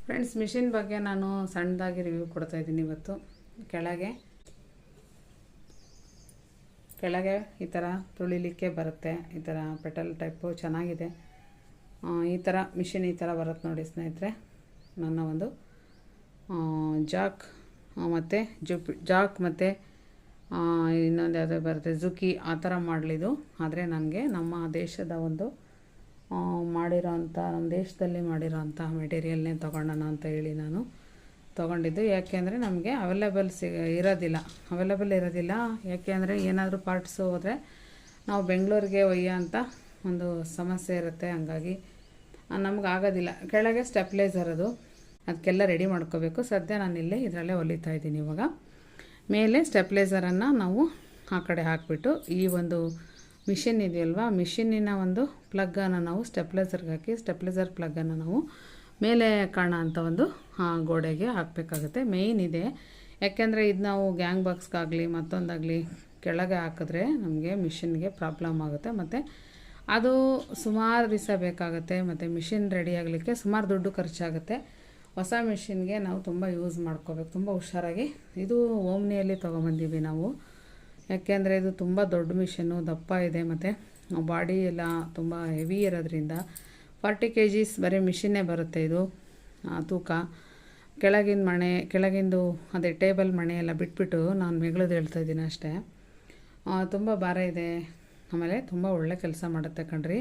Friends, machine ಬಗ್ಗೆ ನಾನು ಸಣ್ಣದಾಗಿ ರಿವ್ಯೂ ಕೊಡ್ತಾ ಇದ್ದೀನಿ ಇವತ್ತು. ಕೆಳಗೆ ಈ ಥರ ತುಳಿಲಿಕ್ಕೆ ಬರುತ್ತೆ. ಈ ಥರ ಪೆಟಲ್ ಟೈಪು ಚೆನ್ನಾಗಿದೆ. ಈ ಥರ ಮಿಷಿನ್ ಈ ಥರ ಬರುತ್ತೆ ನೋಡಿ ಸ್ನೇಹಿತರೆ. ನನ್ನ ಒಂದು ಜಾಕ್ ಮತ್ತು ಜಾಕ್ ಮತ್ತು ಇನ್ನೊಂದು ಯಾವುದೋ ಬರುತ್ತೆ ಜುಕಿ, ಆ ಥರ ಮಾಡಲಿದ್ದು. ಆದರೆ ನನಗೆ ನಮ್ಮ ದೇಶದ ಒಂದು ನಮ್ಮ ದೇಶದಲ್ಲಿ ಮಾಡಿರೋಂಥ ಮೆಟೀರಿಯಲ್ನೇ ತೊಗೊಳ್ಳೋಣ ಅಂತ ಹೇಳಿ ನಾನು ತೊಗೊಂಡಿದ್ದು. ಯಾಕೆಂದರೆ ನಮಗೆ ಅವೈಲೇಬಲ್ ಇರೋದಿಲ್ಲ. ಯಾಕೆ ಅಂದರೆ ಏನಾದರೂ ಪಾರ್ಟ್ಸು ಹೋದರೆ ನಾವು ಬೆಂಗಳೂರಿಗೆ ಒಯ್ಯೋ ಅಂತ ಒಂದು ಸಮಸ್ಯೆ ಇರುತ್ತೆ. ಹಂಗಾಗಿ ನಮ್ಗೆ ಆಗೋದಿಲ್ಲ. ಕೆಳಗೆ ಸ್ಟೆಪ್ಲೈಸರ್ ಅದಕ್ಕೆಲ್ಲ ರೆಡಿ ಮಾಡ್ಕೋಬೇಕು. ಸದ್ಯ ನಾನಿಲ್ಲೇ ಇದರಲ್ಲೇ ಹೊಲಿತಾ ಇದ್ದೀನಿ. ಇವಾಗ ಮೇಲೆ ಸ್ಟೆಪ್ಲೈಸರನ್ನು ನಾವು ಆ ಕಡೆ ಹಾಕಿಬಿಟ್ಟು ಈ ಒಂದು ಮಿಷಿನ್ ಇದೆಯಲ್ವ, ಮಿಷಿನ್ನಿನ ಒಂದು ಪ್ಲಗ್ಗನ್ನು ನಾವು ಸ್ಟೆಪ್ಲೈಸರ್ಗೆ ಹಾಕಿ ಸ್ಟೆಪ್ಲೈಸರ್ ಪ್ಲಗ್ಗನ್ನು ನಾವು ಮೇಲೆ ಕಾಣೋ ಅಂಥ ಒಂದು ಗೋಡೆಗೆ ಹಾಕಬೇಕಾಗುತ್ತೆ. ಮೇಯ್ನ್ ಇದೆ. ಯಾಕೆಂದರೆ ಇದು ನಾವು ಗ್ಯಾಂಗ್ ಬಾಕ್ಸ್ಗಾಗಲಿ ಮತ್ತೊಂದಾಗಲಿ ಕೆಳಗೆ ಹಾಕಿದ್ರೆ ನಮಗೆ ಮಿಷಿನ್ಗೆ ಪ್ರಾಬ್ಲಮ್ ಆಗುತ್ತೆ. ಮತ್ತು ಅದು ಸುಮಾರು ದಿವಸ ಬೇಕಾಗುತ್ತೆ. ಮತ್ತು ಮಿಷಿನ್ ರೆಡಿ ಆಗಲಿಕ್ಕೆ ಸುಮಾರು ದುಡ್ಡು ಖರ್ಚಾಗುತ್ತೆ. ಹೊಸ ಮಿಷಿನ್ಗೆ ನಾವು ತುಂಬ ಯೂಸ್ ಮಾಡ್ಕೋಬೇಕು, ತುಂಬ ಹುಷಾರಾಗಿ. ಇದು ಓಮ್ನಿಯಲ್ಲಿ ತೊಗೊಂಬಂದೀವಿ ನಾವು. ಯಾಕೆಂದರೆ ಇದು ತುಂಬ ದೊಡ್ಡ ಮಿಷಿನ್ನು, ದಪ್ಪ ಇದೆ. ಮತ್ತು ಬಾಡಿ ಎಲ್ಲ ತುಂಬ ಹೆವಿ ಇರೋದ್ರಿಂದ 40 kgs ಬರೀ ಮಿಷಿನ್ನೇ ಬರುತ್ತೆ ಇದು ತೂಕ. ಕೆಳಗಿಂದು ಅದೇ ಟೇಬಲ್ ಮಣೆ ಎಲ್ಲ ಬಿಟ್ಬಿಟ್ಟು ನಾನು ಮೆಗಳದು ಹೇಳ್ತಾಯಿದ್ದೀನಿ ಅಷ್ಟೇ. ತುಂಬ ಭಾರ ಇದೆ. ಆಮೇಲೆ ತುಂಬ ಒಳ್ಳೆ ಕೆಲಸ ಮಾಡುತ್ತೆ ಕಣ್ರಿ.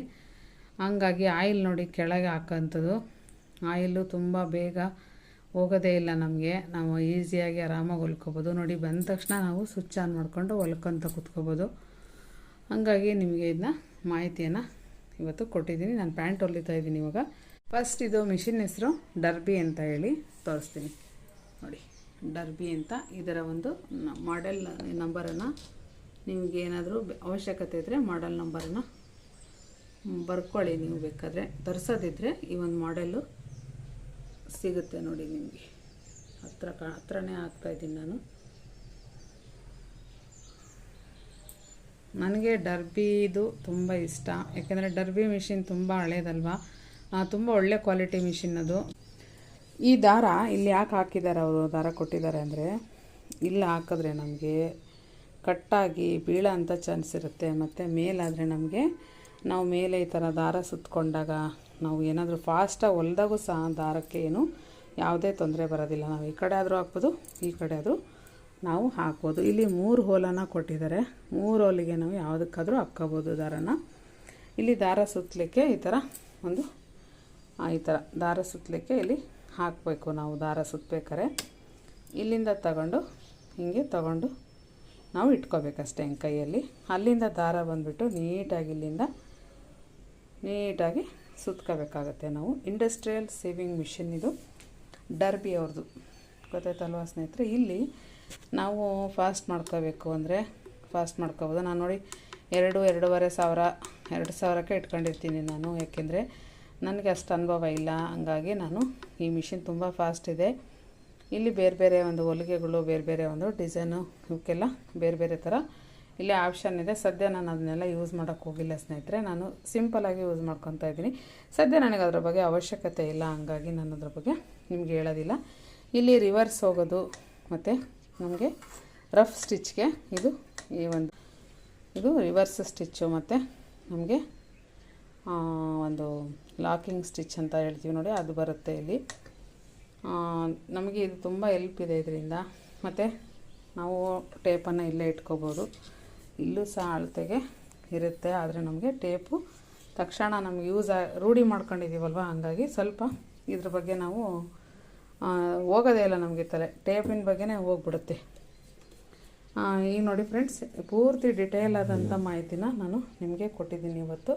ಹಂಗಾಗಿ ಆಯಿಲ್ ನೋಡಿ ಕೆಳಗೆ ಹಾಕೋಂಥದ್ದು. ಆಯಿಲು ತುಂಬ ಬೇಗ ಹೋಗೋದೇ ಇಲ್ಲ ನಮಗೆ. ನಾವು ಈಸಿಯಾಗಿ ಆರಾಮಾಗಿ ಹೊಲ್ಕೋಬೋದು. ನೋಡಿ, ಬಂದ ತಕ್ಷಣ ನಾವು ಸ್ವಿಚ್ ಆನ್ ಮಾಡಿಕೊಂಡು ಹೊಲ್ಕೊಂತ ಕೂತ್ಕೋಬೋದು. ಹಾಗಾಗಿ ನಿಮಗೆ ಇದನ್ನ ಮಾಹಿತಿಯನ್ನು ಇವತ್ತು ಕೊಟ್ಟಿದ್ದೀನಿ. ನಾನು ಪ್ಯಾಂಟ್ ಹೊಲಿತಾ ಇದ್ದೀನಿ ಇವಾಗ. ಫಸ್ಟ್ ಇದು ಮಿಷಿನ್ ಹೆಸರು ಡರ್ಬಿ ಅಂತ ಹೇಳಿ ತೋರಿಸ್ತೀನಿ ನೋಡಿ. ಡರ್ಬಿ ಅಂತ ಇದರ ಒಂದು ಮಾಡೆಲ್ ನಂಬರನ್ನು ನಿಮಗೆ ಏನಾದರೂ ಅವಶ್ಯಕತೆ ಇದ್ದರೆ ಮಾಡೆಲ್ ನಂಬರನ್ನು ಬರ್ಕೊಳ್ಳಿ. ನೀವು ಬೇಕಾದರೆ ತರಿಸೋದಿದ್ದರೆ ಈ ಒಂದು ಮಾಡೆಲ್ಲು ಸಿಗುತ್ತೆ ನೋಡಿ ನಿಮಗೆ. ಹತ್ರನೇ ಹಾಕ್ತಾಯಿದ್ದೀನಿ ನಾನು. ನನಗೆ ಡರ್ಬಿದು ತುಂಬ ಇಷ್ಟ. ಯಾಕೆಂದರೆ ಡರ್ಬಿ ಮಿಷಿನ್ ತುಂಬ ಹಳೇದಲ್ವ, ತುಂಬ ಒಳ್ಳೆ ಕ್ವಾಲಿಟಿ ಮಿಷಿನ್ ಅದು. ಈ ದಾರ ಇಲ್ಲಿ ಯಾಕೆ ಹಾಕಿದ್ದಾರೆ, ಅವರು ದಾರ ಕೊಟ್ಟಿದ್ದಾರೆ ಅಂದರೆ ಇಲ್ಲಿ ಹಾಕಿದ್ರೆ ನಮಗೆ ಕಟ್ಟಾಗಿ ಬೀಳೋ ಅಂಥ ಚಾನ್ಸ್ ಇರುತ್ತೆ. ಮತ್ತು ಮೇಲಾದರೆ ನಾವು ಮೇಲೆ ಈ ಥರ ದಾರ ಸುತ್ತಕೊಂಡಾಗ ನಾವು ಏನಾದರೂ ಫಾಸ್ಟಾಗಿ ಹೊಲ್ದಾಗೂ ಸಹ ದಾರಕ್ಕೆ ಏನು ಯಾವುದೇ ತೊಂದರೆ ಬರೋದಿಲ್ಲ. ನಾವು ಈ ಕಡೆ ಆದರೂ ಹಾಕ್ಬೋದು, ಈ ಕಡೆ ಆದರೂ ನಾವು ಹಾಕ್ಬೋದು. ಇಲ್ಲಿ 3 ಹೋಲನ್ನು ಕೊಟ್ಟಿದ್ದಾರೆ. 3 ಹೋಲಿಗೆ ನಾವು ಯಾವುದಕ್ಕಾದರೂ ಹಾಕ್ಕೋಬೋದು ದಾರನ. ಇಲ್ಲಿ ದಾರ ಸುತ್ತಲಿಕ್ಕೆ ಈ ಥರ ದಾರ ಸುತ್ತಲಿಕ್ಕೆ ಇಲ್ಲಿ ಹಾಕಬೇಕು. ನಾವು ದಾರ ಸುತ್ತಬೇಕಾರೆ ಇಲ್ಲಿಂದ ತಗೊಂಡು ನಾವು ಇಟ್ಕೋಬೇಕಷ್ಟೇ ಹಿಂಗೆ ಕೈಯಲ್ಲಿ. ಅಲ್ಲಿಂದ ದಾರ ಬಂದುಬಿಟ್ಟು ನೀಟಾಗಿ ಸುತ್ಕೋಬೇಕಾಗತ್ತೆ ನಾವು. ಇಂಡಸ್ಟ್ರಿಯಲ್ ಸೇವಿಂಗ್ ಮಿಷಿನ್ ಇದು ಡರ್ಬಿ ಅವ್ರದ್ದು, ಗೊತ್ತಾಯ್ತಲ್ವ ಸ್ನೇಹಿತರೆ. ಇಲ್ಲಿ ನಾವು ಫಾಸ್ಟ್ ಮಾಡ್ಕೋಬೇಕು ಅಂದರೆ ಫಾಸ್ಟ್ ಮಾಡ್ಕೋಬೋದು. ನಾನು ನೋಡಿ 2,500 ಇಟ್ಕೊಂಡಿರ್ತೀನಿ ನಾನು. ಯಾಕೆಂದರೆ ನನಗೆ ಅಷ್ಟು ಅನುಭವ ಇಲ್ಲ. ಹಂಗಾಗಿ ನಾನು ಈ ಮಿಷಿನ್ ತುಂಬ ಫಾಸ್ಟ್ ಇದೆ. ಇಲ್ಲಿ ಬೇರೆ ಒಂದು ಹೊಲಿಗೆಗಳು, ಬೇರೆ ಒಂದು ಡಿಸೈನು, ಇವಕ್ಕೆಲ್ಲ ಬೇರೆ ಥರ ಇಲ್ಲೇ ಆಪ್ಷನ್ ಇದೆ. ಸದ್ಯ ನಾನು ಅದನ್ನೆಲ್ಲ ಯೂಸ್ ಮಾಡೋಕ್ಕೆ ಹೋಗಿಲ್ಲ ಸ್ನೇಹಿತರೆ. ನಾನು ಸಿಂಪಲಾಗಿ ಯೂಸ್ ಮಾಡ್ಕೊತಾ ಇದ್ದೀನಿ. ಸದ್ಯ ನನಗೆ ಅದರ ಬಗ್ಗೆ ಅವಶ್ಯಕತೆ ಇಲ್ಲ. ಹಂಗಾಗಿ ನಾನು ಅದ್ರ ಬಗ್ಗೆ ನಿಮಗೆ ಹೇಳೋದಿಲ್ಲ. ಇಲ್ಲಿ ರಿವರ್ಸ್ ಹೋಗೋದು ಮತ್ತು ನಮಗೆ ರಫ್ ಸ್ಟಿಚ್ಗೆ ಇದು ರಿವರ್ಸ್ ಸ್ಟಿಚ್ಚು ಮತ್ತು ನಮಗೆ ಒಂದು ಲಾಕಿಂಗ್ ಸ್ಟಿಚ್ ಅಂತ ಹೇಳ್ತೀವಿ ನೋಡಿ, ಅದು ಬರುತ್ತೆ ಇಲ್ಲಿ. ನಮಗೆ ಇದು ತುಂಬ ಹೆಲ್ಪ್ ಇದೆ ಇದರಿಂದ. ಮತ್ತು ನಾವು ಟೇಪನ್ನು ಇಲ್ಲೇ ಇಟ್ಕೋಬೋದು. ಇಲ್ಲೂ ಸಹ ಅಳತೆಗೆ ಇರುತ್ತೆ. ಆದರೆ ನಮಗೆ ಟೇಪು ತಕ್ಷಣ ನಮಗೆ ರೂಢಿ ಮಾಡ್ಕೊಂಡಿದ್ದೀವಲ್ವ, ಹಂಗಾಗಿ ಸ್ವಲ್ಪ ಇದ್ರ ಬಗ್ಗೆ ನಾವು ಹೋಗೋದೇ ಇಲ್ಲ ನಮಗೆ ತಲೆ. ಟೇಪಿನ ಬಗ್ಗೆನೇ ಹೋಗ್ಬಿಡುತ್ತೆ. ಈಗ ನೋಡಿ ಫ್ರೆಂಡ್ಸ್, ಪೂರ್ತಿ ಡಿಟೇಲ್ ಆದಂಥ ಮಾಹಿತಿನ ನಾನು ನಿಮಗೆ ಕೊಟ್ಟಿದ್ದೀನಿ ಇವತ್ತು.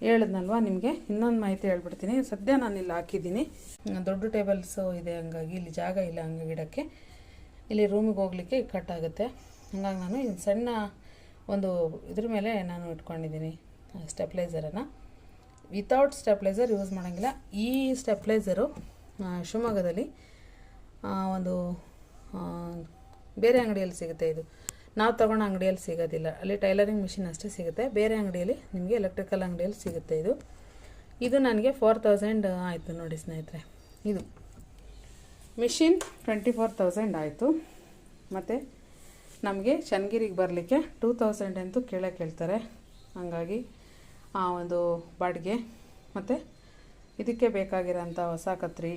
ಹೇಳಿದ್ನಲ್ವ ನಿಮಗೆ. ಇನ್ನೊಂದು ಮಾಹಿತಿ ಹೇಳ್ಬಿಡ್ತೀನಿ. ಸದ್ಯ ನಾನು ಇಲ್ಲಿ ಹಾಕಿದ್ದೀನಿ. ದೊಡ್ಡ ಟೇಬಲ್ಸು ಇದೆ, ಹಂಗಾಗಿ ಇಲ್ಲಿ ಜಾಗ ಇಲ್ಲ ಹಂಗಾಗಿ ಇಡೋಕ್ಕೆ. ಇಲ್ಲಿ ರೂಮಿಗೆ ಹೋಗಲಿಕ್ಕೆ ಇಕ್ಕಟ್ಟಾಗುತ್ತೆ. ಹಂಗಾಗಿ ನಾನು ಇದು ಸಣ್ಣ ಒಂದು ಇದ್ರ ಮೇಲೆ ನಾನು ಇಟ್ಕೊಂಡಿದ್ದೀನಿ ಸ್ಟೆಪ್ಲೈಸರನ್ನು. ವಿತೌಟ್ ಸ್ಟೆಪ್ಲೈಸರ್ ಯೂಸ್ ಮಾಡೋಂಗಿಲ್ಲ. ಈ ಸ್ಟೆಪ್ಲೈಸರು ಶಿವಮೊಗ್ಗದಲ್ಲಿ ಒಂದು ಬೇರೆ ಅಂಗಡಿಯಲ್ಲಿ ಸಿಗುತ್ತೆ. ಇದು ನಾವು ತೊಗೊಳ್ಳೋ ಅಂಗಡಿಯಲ್ಲಿ ಸಿಗೋದಿಲ್ಲ. ಅಲ್ಲಿ ಟೈಲರಿಂಗ್ ಮಿಷಿನ್ ಅಷ್ಟೇ ಸಿಗುತ್ತೆ. ಬೇರೆ ಅಂಗಡಿಯಲ್ಲಿ ನಿಮಗೆ ಎಲೆಕ್ಟ್ರಿಕಲ್ ಅಂಗಡಿಯಲ್ಲಿ ಸಿಗುತ್ತೆ. ಇದು ನನಗೆ 4000 ಆಯಿತು ನೋಡಿ ಸ್ನೇಹಿತರೆ. ಇದು ಮಿಷಿನ್ 24,000 ಆಯಿತು. ಮತ್ತು ನಮಗೆ ಚನ್ನಗಿರಿಗೆ ಬರಲಿಕ್ಕೆ 2,000 ಅಂತೂ ಕೇಳ್ತಾರೆ. ಹಾಗಾಗಿ ಆ ಒಂದು ಬಾಡಿಗೆ ಮತ್ತು ಇದಕ್ಕೆ ಬೇಕಾಗಿರೋಂಥ ಹೊಸ ಕತ್ರಿ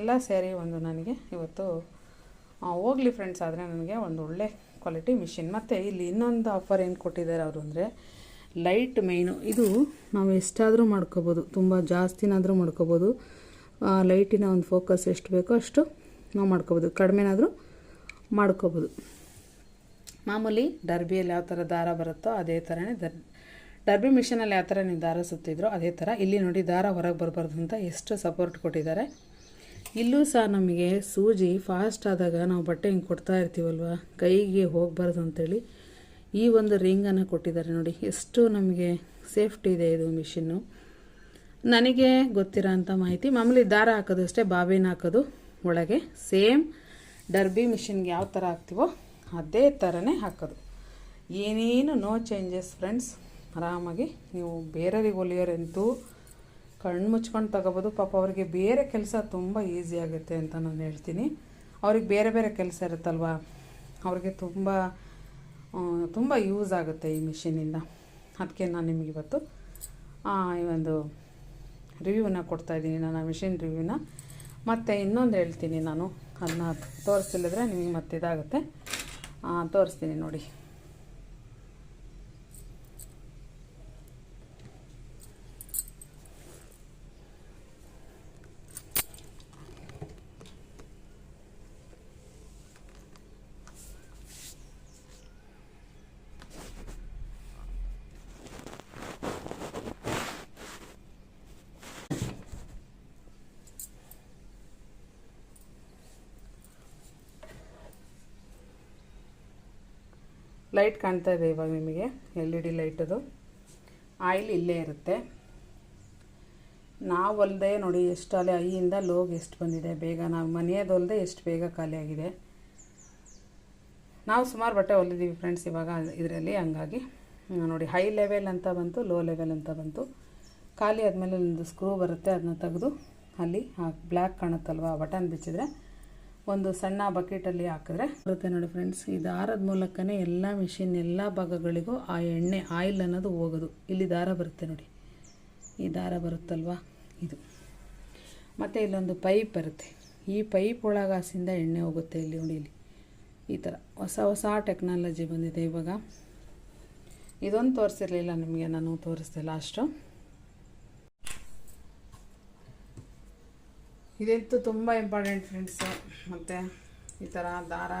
ಎಲ್ಲ ಸೇರಿ ಒಂದು ನನಗೆ ಇವತ್ತು ಹೋಗಲಿ ಫ್ರೆಂಡ್ಸ್. ಆದರೆ ನನಗೆ ಒಂದು ಒಳ್ಳೆ ಕ್ವಾಲಿಟಿ ಮಿಷಿನ್. ಮತ್ತು ಇಲ್ಲಿ ಇನ್ನೊಂದು ಆಫರ್ ಏನು ಕೊಟ್ಟಿದ್ದಾರೆ ಅವರು ಅಂದರೆ ಲೈಟ್ ಮೇಯ್ನು. ಇದು ನಾವು ಎಷ್ಟಾದರೂ ಮಾಡ್ಕೋಬೋದು, ತುಂಬ ಜಾಸ್ತಿನಾದರೂ ಮಾಡ್ಕೋಬೋದು. ಲೈಟಿನ ಒಂದು ಫೋಕಸ್ ಎಷ್ಟು ಬೇಕೋ ಅಷ್ಟು ನಾವು ಮಾಡ್ಕೋಬೋದು, ಕಡಿಮೆನಾದರೂ ಮಾಡ್ಕೋಬೋದು. ಮಾಮೂಲಿ ಡರ್ಬಿಯಲ್ಲಿ ಯಾವ ಥರ ದಾರ ಬರುತ್ತೋ ಅದೇ ಥರನೇ ಡರ್ಬಿ ಮಿಷಿನಲ್ಲಿ ಯಾವ ಥರ ನೀವು ದಾರ ಸುತ್ತಿದ್ರೋ ಅದೇ ಥರ ಇಲ್ಲಿ ನೋಡಿ ದಾರ ಹೊರಗೆ ಬರಬಾರ್ದು ಅಂತ ಎಷ್ಟು ಸಪೋರ್ಟ್ ಕೊಟ್ಟಿದ್ದಾರೆ. ಇಲ್ಲೂ ಸಹ ನಮಗೆ ಸೂಜಿ ಫಾಸ್ಟ್ ಆದಾಗ ನಾವು ಬಟ್ಟೆ ಹಿಂಗೆ ಕೊಡ್ತಾ ಇರ್ತೀವಲ್ವ, ಕೈಗೆ ಹೋಗಬಾರ್ದು ಅಂತೇಳಿ ಈ ಒಂದು ರಿಂಗನ್ನು ಕೊಟ್ಟಿದ್ದಾರೆ ನೋಡಿ. ಎಷ್ಟು ನಮಗೆ ಸೇಫ್ಟಿ ಇದೆ ಇದು ಮಿಷಿನ್ನು. ನನಗೆ ಗೊತ್ತಿರೋ ಅಂಥ ಮಾಹಿತಿ, ಮಾಮೂಲಿ ದಾರ ಹಾಕೋದು ಅಷ್ಟೇ, ಬಾಬಿನ ಹಾಕೋದು ಒಳಗೆ ಸೇಮ್ ಡರ್ಬಿ ಮಿಷಿನ್ಗೆ ಯಾವ ಥರ ಹಾಕ್ತೀವೋ ಅದೇ ಥರನೇ ಹಾಕೋದು. ಏನೇನು ನೋ ಚೇಂಜಸ್ ಫ್ರೆಂಡ್ಸ್. ಆರಾಮಾಗಿ ನೀವು ಬೇರೆಯವ್ರಿಗೆ ಹೊಲಿಯೋರಂತೂ ಕಣ್ಣು ಮುಚ್ಕೊಂಡು ತಗೋಬೋದು. ಪಾಪ ಅವರಿಗೆ ಬೇರೆ ಕೆಲಸ ತುಂಬ ಈಸಿ ಆಗುತ್ತೆ ಅಂತ ನಾನು ಹೇಳ್ತೀನಿ. ಅವ್ರಿಗೆ ಬೇರೆ ಬೇರೆ ಕೆಲಸ ಇರುತ್ತಲ್ವ, ಅವ್ರಿಗೆ ತುಂಬ ಯೂಸ್ ಆಗುತ್ತೆ ಈ ಮಿಷಿನಿಂದ. ಅದಕ್ಕೆ ನಾನು ನಿಮಗೆ ಇವತ್ತು ಈ ಒಂದು ರಿವ್ಯೂನ ಕೊಡ್ತಾಯಿದ್ದೀನಿ, ನಾನು ಮಿಷಿನ್ ರಿವ್ಯೂನ. ಮತ್ತು ಇನ್ನೊಂದು ಹೇಳ್ತೀನಿ ನಾನು, ಅದನ್ನ ತೋರಿಸ್ತಿಲ್ಲದ್ರೆ ನಿಮಗೆ ಮತ್ತೆ ಇದಾಗುತ್ತೆ. ತೋರಿಸ್ತೀನಿ ನೋಡಿ. ಲೈಟ್ ಕಾಣ್ತಾ ಇದೆ ಇವಾಗ ನಿಮಗೆ, LED ಲೈಟದು. ಆಯಿಲ್ ಇಲ್ಲೇ ಇರುತ್ತೆ. ನಾವು ಹೊಲ್ದೆ ನೋಡಿ ಎಷ್ಟು ಅಲೆ ಐಯಿಂದ ಲೋಗೆ ಎಷ್ಟು ಬಂದಿದೆ ಬೇಗ. ನಾವು ಮನೆಯದು ಹೊಲ್ದೆ ಎಷ್ಟು ಬೇಗ ಖಾಲಿಯಾಗಿದೆ. ನಾವು ಸುಮಾರು ಬಟ್ಟೆ ಹೊಲಿದ್ದೀವಿ ಫ್ರೆಂಡ್ಸ್ ಇವಾಗ ಇದರಲ್ಲಿ. ಹಂಗಾಗಿ ನೋಡಿ ಹೈ ಲೆವೆಲ್ ಅಂತ ಬಂತು, ಲೋ ಲೆವೆಲ್ ಅಂತ ಬಂತು. ಖಾಲಿ ಆದಮೇಲೆ ಒಂದು ಸ್ಕ್ರೂ ಬರುತ್ತೆ, ಅದನ್ನ ತೆಗೆದು ಅಲ್ಲಿ ಬ್ಲ್ಯಾಕ್ ಕಾಣುತ್ತಲ್ವ, ಬಟನ್ ಬಿಚ್ಚಿದ್ರೆ ಒಂದು ಸಣ್ಣ ಬಕೆಟಲ್ಲಿ ಹಾಕಿದ್ರೆ ಬರುತ್ತೆ ನೋಡಿ ಫ್ರೆಂಡ್ಸ್. ಈ ದಾರದ ಮೂಲಕನೇ ಎಲ್ಲ ಮಿಷಿನ್ ಎಲ್ಲ ಭಾಗಗಳಿಗೂ ಆ ಎಣ್ಣೆ ಆಯಿಲ್ ಅನ್ನೋದು ಹೋಗೋದು. ಇಲ್ಲಿ ದಾರ ಬರುತ್ತೆ ನೋಡಿ, ಈ ದಾರ ಬರುತ್ತಲ್ವ ಇದು. ಮತ್ತು ಇಲ್ಲೊಂದು ಪೈಪ್ ಬರುತ್ತೆ, ಈ ಪೈಪ್ ಒಳಗಾಸಿಂದ ಎಣ್ಣೆ ಹೋಗುತ್ತೆ ಇಲ್ಲಿ ನೋಡಿ. ಇಲ್ಲಿ ಈ ಥರ ಹೊಸ ಟೆಕ್ನಾಲಜಿ ಬಂದಿದೆ ಇವಾಗ. ಇದೊಂದು ತೋರಿಸಿರಲಿಲ್ಲ ನಿಮಗೆ, ನಾನು ತೋರಿಸ್ದೆ ಲಾಸ್ಟು. ಇದಂತೂ ತುಂಬ ಇಂಪಾರ್ಟೆಂಟ್ ಫ್ರೆಂಡ್ಸು. ಮತ್ತು ಈ ಥರ ದಾರ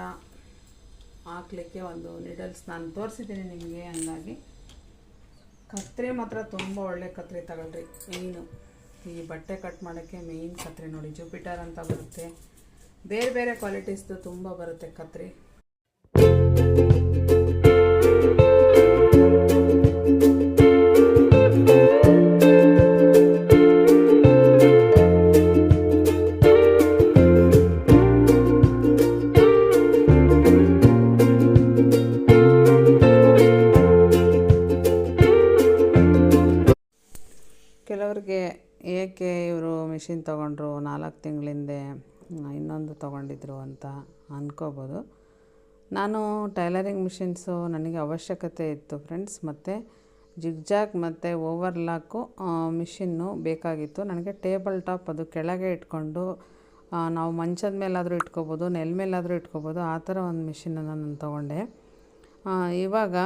ಹಾಕ್ಲಿಕ್ಕೆ ಒಂದು ನೀಡಲ್ಸ್ ನಾನು ತೋರಿಸಿದ್ದೀನಿ ನಿಮಗೆ. ಹಂಗಾಗಿ ಕತ್ರಿ ಮಾತ್ರ ತುಂಬ ಒಳ್ಳೆ ಕತ್ರಿ ತಗೊಳ್ರಿ. ಮೇಯ್ನು ಈ ಬಟ್ಟೆ ಕಟ್ ಮಾಡೋಕ್ಕೆ ಮೇಯ್ನ್ ಕತ್ರಿ ನೋಡಿ, ಜುಪಿಟರ್ ಅಂತ ಬರುತ್ತೆ. ಬೇರೆ ಬೇರೆ ಕ್ವಾಲಿಟೀಸ್ದು ತುಂಬ ಬರುತ್ತೆ ಕತ್ರಿ. ಕೆಲವ್ರಿಗೆ ಏಕೆ ಇವರು ಮಿಷಿನ್ ತೊಗೊಂಡ್ರು 4 ತಿಂಗಳಿಂದೆ ಇನ್ನೊಂದು ತೊಗೊಂಡಿದ್ರು ಅಂತ ಅಂದ್ಕೋಬೋದು. ನಾನು ಟೈಲರಿಂಗ್ ಮಿಷಿನ್ಸು ನನಗೆ ಅವಶ್ಯಕತೆ ಇತ್ತು ಫ್ರೆಂಡ್ಸ್. ಮತ್ತು ಜಿಗ್ಜಾಗ್ ಮತ್ತು ಓವರ್ಲಾಕು ಮಿಷಿನ್ನು ಬೇಕಾಗಿತ್ತು ನನಗೆ. ಟೇಬಲ್ ಟಾಪ್, ಅದು ಕೆಳಗೆ ಇಟ್ಕೊಂಡು ನಾವು ಮಂಚದ ಮೇಲಾದರೂ ಇಟ್ಕೋಬೋದು, ನೆಲ ಮೇಲಾದರೂ ಇಟ್ಕೋಬೋದು, ಆ ಥರ ಒಂದು ಮಿಷಿನನ್ನು ನಾನು ತೊಗೊಂಡೆ. ಇವಾಗ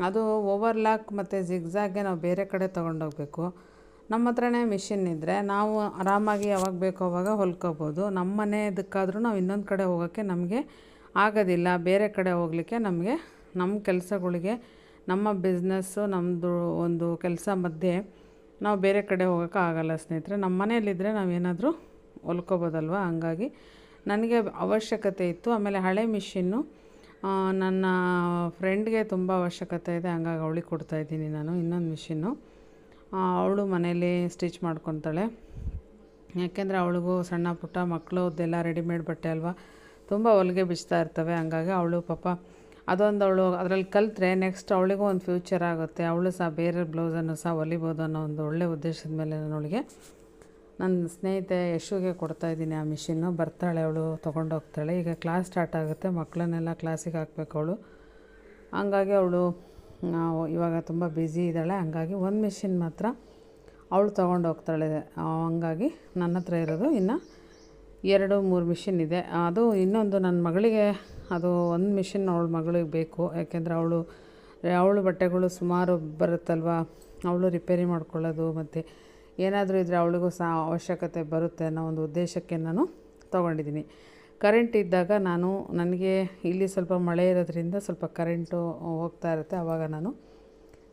ಅದು ಓವರ್ಲಾಕ್ ಮತ್ತು ಜಿಗ್ಜಾಗ್ಗೆ ನಾವು ಬೇರೆ ಕಡೆ ತೊಗೊಂಡೋಗ್ಬೇಕು. ನಮ್ಮ ಹತ್ರನೇ ಮಿಷಿನ್ ಇದ್ದರೆ ನಾವು ಆರಾಮಾಗಿ ಯಾವಾಗ ಬೇಕೋ ಅವಾಗ ಹೊಲ್ಕೋಬೋದು. ನಮ್ಮ ಮನೆಯದಕ್ಕಾದರೂ ನಾವು ಇನ್ನೊಂದು ಕಡೆ ಹೋಗೋಕ್ಕೆ ನಮಗೆ ಆಗೋದಿಲ್ಲ. ಬೇರೆ ಕಡೆ ಹೋಗಲಿಕ್ಕೆ ನಮಗೆ ನಮ್ಮ ಕೆಲಸಗಳಿಗೆ, ನಮ್ಮ ಬಿಸ್ನೆಸ್ಸು, ನಮ್ಮದು ಒಂದು ಕೆಲಸ ಮಧ್ಯೆ ನಾವು ಬೇರೆ ಕಡೆ ಹೋಗೋಕ್ಕೆ ಆಗೋಲ್ಲ ಸ್ನೇಹಿತರೆ. ನಮ್ಮ ಮನೆಯಲ್ಲಿದ್ದರೆ ನಾವೇನಾದರೂ ಹೊಲ್ಕೋಬೋದಲ್ವ. ಹಂಗಾಗಿ ನನಗೆ ಅವಶ್ಯಕತೆ ಇತ್ತು. ಆಮೇಲೆ ಹಳೆ ಮಿಷಿನ್ನು ನನ್ನ ಫ್ರೆಂಡ್ಗೆ ತುಂಬ ಅವಶ್ಯಕತೆ ಇದೆ, ಹಂಗಾಗಿ ಅವಳಿಗೆ ಕೊಡ್ತಾಯಿದ್ದೀನಿ ನಾನು ಇನ್ನೊಂದು ಮಿಷಿನ್ನು. ಅವಳು ಮನೇಲಿ ಸ್ಟಿಚ್ ಮಾಡ್ಕೊತಾಳೆ. ಯಾಕೆಂದರೆ ಅವಳಿಗೂ ಸಣ್ಣ ಪುಟ್ಟ ಮಕ್ಕಳದ್ದೆಲ್ಲ ರೆಡಿಮೇಡ್ ಬಟ್ಟೆ ಅಲ್ವಾ, ತುಂಬ ಹೊಲಿಗೆ ಬಿಚ್ತಾ ಇರ್ತವೆ. ಹಂಗಾಗಿ ಅವಳು ಪಾಪ ಅದೊಂದು ಅವಳು ಅದರಲ್ಲಿ ಕಲಿತ್ರೆ ನೆಕ್ಸ್ಟ್ ಅವಳಿಗೂ ಒಂದು ಫ್ಯೂಚರ್ ಆಗುತ್ತೆ. ಅವಳು ಸಹ ಬೇರೆ ಬ್ಲೌಸನ್ನು ಸಹ ಹೊಲಿಬೋದು ಅನ್ನೋ ಒಂದು ಒಳ್ಳೆ ಉದ್ದೇಶದ ಮೇಲೆ ನಾನು ಅವಳಿಗೆ ನನ್ನ ಸ್ನೇಹಿತೆ ಯಶುಗೆ ಕೊಡ್ತಾಯಿದ್ದೀನಿ ಆ ಮಿಷಿನ್ನು. ಬರ್ತಾಳೆ ಅವಳು, ತೊಗೊಂಡೋಗ್ತಾಳೆ. ಈಗ ಕ್ಲಾಸ್ ಸ್ಟಾರ್ಟ್ ಆಗುತ್ತೆ, ಮಕ್ಕಳನ್ನೆಲ್ಲ ಕ್ಲಾಸಿಗೆ ಹಾಕ್ಬೇಕು ಅವಳು. ಹಂಗಾಗಿ ಅವಳು ಇವಾಗ ತುಂಬ ಬ್ಯುಸಿ ಇದ್ದಾಳೆ. ಹಂಗಾಗಿ ಒಂದು ಮಿಷಿನ್ ಮಾತ್ರ ಅವಳು ತೊಗೊಂಡೋಗ್ತಾಳೆ. ಹಂಗಾಗಿ ನನ್ನ ಹತ್ರ ಇರೋದು ಇನ್ನು 2-3 ಮಿಷಿನ್ ಇದೆ. ಅದು ಇನ್ನೊಂದು ನನ್ನ ಮಗಳಿಗೆ, ಅದು ಒಂದು ಮಿಷಿನ್ ಅವಳ ಮಗಳಿಗೆ ಬೇಕು. ಯಾಕೆಂದರೆ ಅವಳು ಬಟ್ಟೆಗಳು ಸುಮಾರು ಬರುತ್ತಲ್ವ, ಅವಳು ರಿಪೇರಿ ಮಾಡ್ಕೊಳ್ಳೋದು ಮತ್ತು ಏನಾದರೂ ಇದ್ದರೆ ಅವಳಿಗೂ ಸಹ ಅವಶ್ಯಕತೆ ಬರುತ್ತೆ ಅನ್ನೋ ಒಂದು ಉದ್ದೇಶಕ್ಕೆ ನಾನು ತೊಗೊಂಡಿದ್ದೀನಿ. ಕರೆಂಟ್ ಇದ್ದಾಗ ನನಗೆ ಇಲ್ಲಿ ಸ್ವಲ್ಪ ಮಳೆ ಇರೋದ್ರಿಂದ ಸ್ವಲ್ಪ ಕರೆಂಟು ಹೋಗ್ತಾ ಇರುತ್ತೆ, ಆವಾಗ ನಾನು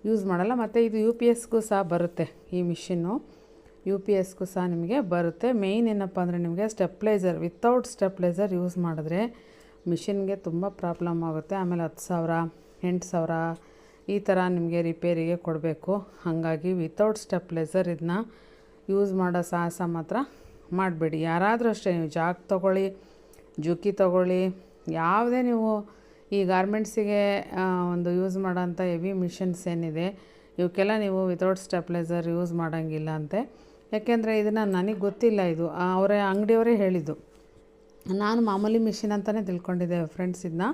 ಯೂಸ್ ಮಾಡಲ್ಲ. ಮತ್ತು ಇದು UPSಗೂ ಸಹ ಬರುತ್ತೆ ಈ ಮಿಷಿನ್ನು. UPSಗೂ ಸಹ ನಿಮಗೆ ಬರುತ್ತೆ. ಮೇಯ್ನ್ ಏನಪ್ಪ ಅಂದರೆ ನಿಮಗೆ ಸ್ಟೆಪ್ಲೈಸರ್, ವಿತೌಟ್ ಸ್ಟೆಪ್ಲೈಸರ್ ಯೂಸ್ ಮಾಡಿದ್ರೆ ಮಿಷಿನ್ಗೆ ತುಂಬ ಪ್ರಾಬ್ಲಮ್ ಆಗುತ್ತೆ. ಆಮೇಲೆ 10,000 8,000 ಈ ಥರ ನಿಮಗೆ ರಿಪೇರಿಗೆ ಕೊಡಬೇಕು. ಹಾಗಾಗಿ ವಿತೌಟ್ ಸ್ಟೆಪ್ಲೈಸರ್ ಇದನ್ನ ಯೂಸ್ ಮಾಡೋ ಸಾಹಸ ಮಾತ್ರ ಮಾಡಬೇಡಿ. ಯಾರಾದರೂ ಅಷ್ಟೇ, ನೀವು ಜಾಕ್ ತೊಗೊಳ್ಳಿ, ಜುಕಿ ತೊಗೊಳ್ಳಿ, ಯಾವುದೇ ನೀವು ಈ ಗಾರ್ಮೆಂಟ್ಸಿಗೆ ಒಂದು ಯೂಸ್ ಮಾಡೋಂಥ ಹೆವಿ ಮಿಷಿನ್ಸ್ ಏನಿದೆ ಇವಕ್ಕೆಲ್ಲ ನೀವು ವಿತೌಟ್ ಸ್ಟೆಪ್ಲೈಸರ್ ಯೂಸ್ ಮಾಡೋಂಗಿಲ್ಲ ಅಂತೆ. ಯಾಕೆಂದರೆ ಇದನ್ನು ನನಗೆ ಗೊತ್ತಿಲ್ಲ, ಇದು ಅವರೇ ಅಂಗಡಿಯವರೇ ಹೇಳಿದ್ದು. ನಾನು ಮಾಮೂಲಿ ಮಿಷಿನ್ ಅಂತಲೇ ತಿಳ್ಕೊಂಡಿದ್ದೆ ಫ್ರೆಂಡ್ಸ್. ಇದನ್ನ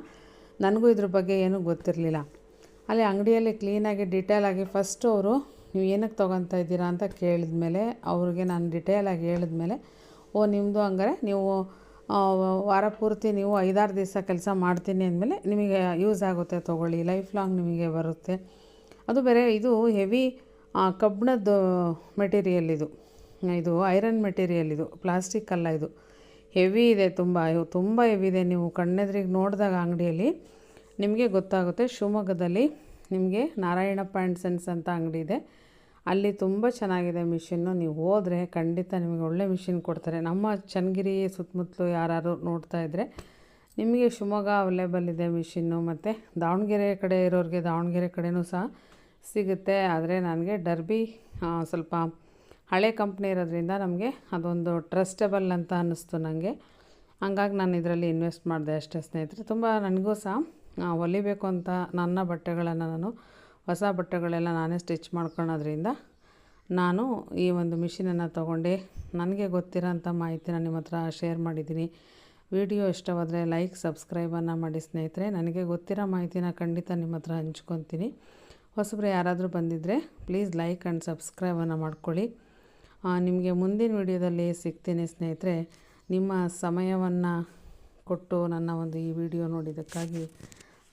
ನನಗೂ ಇದ್ರ ಬಗ್ಗೆ ಏನೂ ಗೊತ್ತಿರಲಿಲ್ಲ. ಅಲ್ಲಿ ಅಂಗಡಿಯಲ್ಲಿ ಕ್ಲೀನಾಗಿ ಡೀಟೇಲಾಗಿ ಫಸ್ಟು ಅವರು ನೀವು ಏನಕ್ಕೆ ತೊಗೊತಾ ಇದ್ದೀರಾ ಅಂತ ಕೇಳಿದ್ಮೇಲೆ, ಅವ್ರಿಗೆ ನಾನು ಡೀಟೇಲಾಗಿ ಹೇಳಿದ್ಮೇಲೆ, ನಿಮ್ಮದು ಹಂಗಾರೆ ನೀವು ವಾರ ಪೂರ್ತಿ ನೀವು 5-6 ದಿವಸ ಕೆಲಸ ಮಾಡ್ತೀನಿ ಅಂದಮೇಲೆ ನಿಮಗೆ ಯೂಸ್ ಆಗುತ್ತೆ, ತೊಗೊಳ್ಳಿ, ಲೈಫ್ ಲಾಂಗ್ ನಿಮಗೆ ಬರುತ್ತೆ. ಅದು ಬೇರೆ ಇದು ಹೆವಿ ಕಬ್ಬಿಣದ್ದು ಮೆಟೀರಿಯಲ್, ಇದು ಐರನ್ ಮೆಟೀರಿಯಲ್, ಇದು ಪ್ಲಾಸ್ಟಿಕ್ ಅಲ್ಲ, ಇದು ಹೆವಿ ಇದೆ, ತುಂಬ ಹೆವಿ ಇದೆ. ನೀವು ಕಣ್ಣೆದ್ರಿಗೆ ನೋಡಿದಾಗ ಅಂಗಡಿಯಲ್ಲಿ ನಿಮಗೆ ಗೊತ್ತಾಗುತ್ತೆ. ಶಿವಮೊಗ್ಗದಲ್ಲಿ ನಿಮಗೆ ನಾರಾಯಣಪ್ಪ ಆ್ಯಂಡ್ ಸನ್ಸ್ ಅಂತ ಅಂಗಡಿ ಇದೆ, ಅಲ್ಲಿ ತುಂಬ ಚೆನ್ನಾಗಿದೆ ಮಿಷಿನ್ನು. ನೀವು ಹೋದರೆ ಖಂಡಿತ ನಿಮಗೆ ಒಳ್ಳೆ ಮಿಷಿನ್ ಕೊಡ್ತಾರೆ. ನಮ್ಮ ಚನ್ನಗಿರಿ ಸುತ್ತಮುತ್ತಲು ಯಾರು ನೋಡ್ತಾ ಇದ್ದರೆ ನಿಮಗೆ ಶಿವಮೊಗ್ಗ ಅವೈಲೇಬಲ್ ಇದೆ ಮಿಷಿನ್ನು. ಮತ್ತು ದಾವಣಗೆರೆ ಕಡೆ ಇರೋರಿಗೆ ದಾವಣಗೆರೆ ಕಡೆಯೂ ಸಹ ಸಿಗುತ್ತೆ. ಆದರೆ ನನಗೆ ಡರ್ಬಿ ಸ್ವಲ್ಪ ಹಳೆ ಕಂಪ್ನಿ ಇರೋದ್ರಿಂದ ನಮಗೆ ಅದೊಂದು ಟ್ರಸ್ಟಬಲ್ ಅಂತ ಅನ್ನಿಸ್ತು ನನಗೆ. ಹಂಗಾಗಿ ನಾನು ಇದರಲ್ಲಿ ಇನ್ವೆಸ್ಟ್ ಮಾಡಿದೆ ಅಷ್ಟೇ ಸ್ನೇಹಿತರೆ. ತುಂಬ ನನಗೂ ಸಹ ಹೊಲಿಬೇಕು ಅಂತ ನನ್ನ ಬಟ್ಟೆಗಳನ್ನು ನಾನು ಹೊಸ ಬಟ್ಟೆಗಳೆಲ್ಲ ನಾನೇ ಸ್ಟಿಚ್ ಮಾಡ್ಕೊಳ್ಳೋದ್ರಿಂದ ನಾನು ಈ ಒಂದು ಮಿಷಿನನ್ನು ತೊಗೊಂಡು ನನಗೆ ಗೊತ್ತಿರೋಂಥ ಮಾಹಿತಿನ ನಿಮ್ಮ ಹತ್ರ ಶೇರ್ ಮಾಡಿದ್ದೀನಿ. ವಿಡಿಯೋ ಇಷ್ಟವಾದರೆ ಲೈಕ್, ಸಬ್ಸ್ಕ್ರೈಬನ್ನು ಮಾಡಿ ಸ್ನೇಹಿತರೆ. ನನಗೆ ಗೊತ್ತಿರೋ ಮಾಹಿತಿನ ಖಂಡಿತ ನಿಮ್ಮ ಹತ್ರ ಹಂಚ್ಕೊತೀನಿ. ಹೊಸಬ್ರು ಯಾರಾದರೂ ಬಂದಿದ್ದರೆ ಪ್ಲೀಸ್ ಲೈಕ್ ಆ್ಯಂಡ್ ಸಬ್ಸ್ಕ್ರೈಬನ್ನು ಮಾಡ್ಕೊಳ್ಳಿ. ನಿಮಗೆ ಮುಂದಿನ ವಿಡಿಯೋದಲ್ಲಿ ಸಿಗ್ತೀನಿ ಸ್ನೇಹಿತರೆ. ನಿಮ್ಮ ಸಮಯವನ್ನು ಕೊಟ್ಟು ನನ್ನ ಒಂದು ಈ ವಿಡಿಯೋ ನೋಡಿದ್ದಕ್ಕಾಗಿ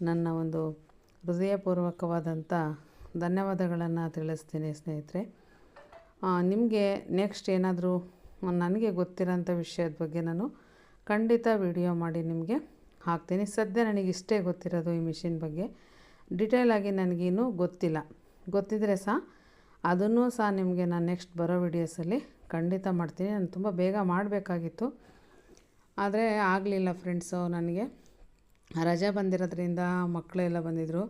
ನನ್ನ ಒಂದು ಹೃದಯಪೂರ್ವಕವಾದಂಥ ಧನ್ಯವಾದಗಳನ್ನು ತಿಳಿಸ್ತೀನಿ ಸ್ನೇಹಿತರೆ. ನಿಮಗೆ ನೆಕ್ಸ್ಟ್ ಏನಾದರೂ ನನಗೆ ಗೊತ್ತಿರೋಂಥ ವಿಷಯದ ಬಗ್ಗೆ ನಾನು ಖಂಡಿತ ವಿಡಿಯೋ ಮಾಡಿ ನಿಮಗೆ ಹಾಕ್ತೀನಿ. ಸದ್ಯ ನನಗಿಷ್ಟೇ ಗೊತ್ತಿರೋದು ಈ ಮಿಷಿನ್ ಬಗ್ಗೆ. ಡಿಟೇಲಾಗಿ ನನಗೇನು ಗೊತ್ತಿಲ್ಲ. ಗೊತ್ತಿದ್ದರೆ ಸಹ ಅದನ್ನು ಸಹ ನಿಮಗೆ ನಾನು ನೆಕ್ಸ್ಟ್ ಬರೋ ವಿಡಿಯೋಸಲ್ಲಿ ಖಂಡಿತ ಮಾಡ್ತೀನಿ. ನಾನು ತುಂಬ ಬೇಗ ಮಾಡಬೇಕಾಗಿತ್ತು, ಆದರೆ ಆಗಲಿಲ್ಲ ಫ್ರೆಂಡ್ಸು. ನನಗೆ ರಜೆ ಬಂದಿರೋದ್ರಿಂದ ಮಕ್ಕಳೆಲ್ಲ ಬಂದಿದ್ದರು,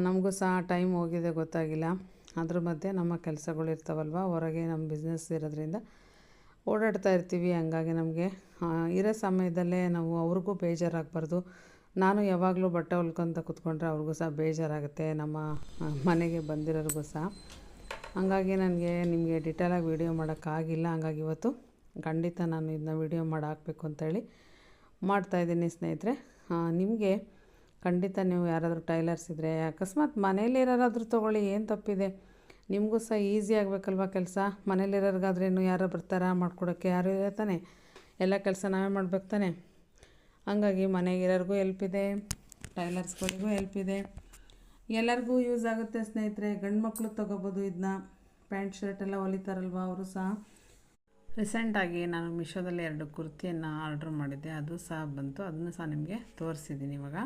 ನಮಗೂ ಸಹ ಟೈಮ್ ಹೋಗಿದೆ ಗೊತ್ತಾಗಿಲ್ಲ. ಅದ್ರ ಮಧ್ಯೆ ನಮ್ಮ ಕೆಲಸಗಳು ಇರ್ತಾವಲ್ವ, ಹೊರಗೆ ನಮ್ಮ ಬಿಸ್ನೆಸ್ ಇರೋದ್ರಿಂದ ಓಡಾಡ್ತಾ ಇರ್ತೀವಿ. ಹಂಗಾಗಿ ನಮಗೆ ಇರೋ ಸಮಯದಲ್ಲೇ ನಾವು ಅವ್ರಿಗೂ ಬೇಜಾರಾಗಬಾರ್ದು. ನಾನು ಯಾವಾಗಲೂ ಬಟ್ಟೆ ಹೊಲ್ಕೊತ ಕೂತ್ಕೊಂಡ್ರೆ ಅವ್ರಿಗೂ ಸಹ ಬೇಜಾರಾಗುತ್ತೆ, ನಮ್ಮ ಮನೆಗೆ ಬಂದಿರೋರಿಗೂ ಸಹ. ಹಂಗಾಗಿ ನನಗೆ ನಿಮಗೆ ಡಿಟೇಲಾಗಿ ವೀಡಿಯೋ ಮಾಡೋಕ್ಕಾಗಿಲ್ಲ. ಹಂಗಾಗಿ ಇವತ್ತು ಖಂಡಿತ ನಾನು ಇದನ್ನ ವೀಡಿಯೋ ಮಾಡಿ ಹಾಕಬೇಕು ಅಂತೇಳಿ ಮಾಡ್ತಾಯಿದ್ದೀನಿ ಸ್ನೇಹಿತರೆ. ನಿಮಗೆ ಖಂಡಿತ ನೀವು ಯಾರಾದರೂ ಟೈಲರ್ಸ್ ಇದ್ದರೆ, ಅಕಸ್ಮಾತ್ ಮನೇಲಿರೋರಾದರೂ ತೊಗೊಳ್ಳಿ, ಏನು ತಪ್ಪಿದೆ. ನಿಮಗೂ ಸಹ ಈಸಿ ಆಗಬೇಕಲ್ವ ಕೆಲಸ. ಮನೇಲಿರೋರಿಗಾದ್ರೇನು ಯಾರು ಬರ್ತಾರಾ ಮಾಡಿಕೊಡೋಕ್ಕೆ? ಯಾರು ಇರತ್ತಾನೆ, ಎಲ್ಲ ಕೆಲಸ ನಾವೇ ಮಾಡ್ಬೇಕು ತಾನೆ. ಹಂಗಾಗಿ ಮನೆಗಿರೋರಿಗೂ ಹೆಲ್ಪ್ ಇದೆ, ಟೈಲರ್ಸ್ಗಳಿಗೂ ಹೆಲ್ಪ್ ಇದೆ, ಎಲ್ಲರಿಗೂ ಯೂಸ್ ಆಗುತ್ತೆ ಸ್ನೇಹಿತರೆ. ಗಂಡು ಮಕ್ಕಳು ತೊಗೋಬೋದು ಇದನ್ನ. ಪ್ಯಾಂಟ್ ಶರ್ಟ್ ಎಲ್ಲ ಹೊಲಿತಾರಲ್ವ ಅವರು ಸಹ. ರೀಸೆಂಟಾಗಿ ನಾನು ಮೀಶೋದಲ್ಲಿ 2 ಕುರ್ತಿಯನ್ನು ಆರ್ಡ್ರ್ ಮಾಡಿದ್ದೆ, ಅದು ಸಹ ಬಂತು. ಅದನ್ನು ಸಹ ನಿಮಗೆ ತೋರಿಸಿದ್ದೀನಿ ಇವಾಗ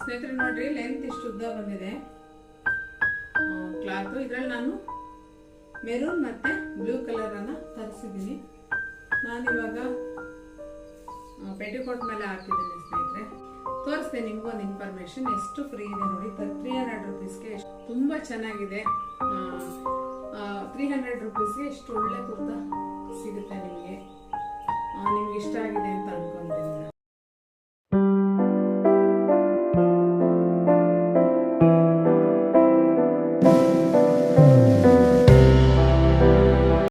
ಸ್ನೇಹಿತರೆ. ನೋಡಿರಿ, ಲೆಂತ್ ಇಷ್ಟು ಉದ್ದ ಬಂದಿದೆ ಕ್ಲಾತು. ಇದರಲ್ಲಿ ನಾನು ಮೆರೂನ್ ಮತ್ತು ಬ್ಲೂ ಕಲರನ್ನು ತರಿಸಿದ್ದೀನಿ. ನಾನಿವಾಗ ಪೆಟಿಕೋಟ್ ಮೇಲೆ ಹಾಕಿದ್ದೀನಿ ಸ್ನೇಹಿತರೆ. ತೋರಿಸ್ತೀನಿ ನಿಮಗೊಂದು ಇನ್ಫಾರ್ಮೇಷನ್. ಎಷ್ಟು ಫ್ರೀ ಇದೆ ನೋಡಿ, 300 ರುಪೀಸ್ಗೆ ತುಂಬ ಚೆನ್ನಾಗಿದೆ. 300 ರುಪೀಸ್ಗೆ ಎಷ್ಟು ಒಳ್ಳೆ ಕುರ್ತಾ ಸಿಗುತ್ತೆ ನಿಮಗೆ. ನಿಮ್ಗೆ ಇಷ್ಟ ಆಗಿದೆ ಅಂತ ಅನ್ಕೊಂತೀನಿ.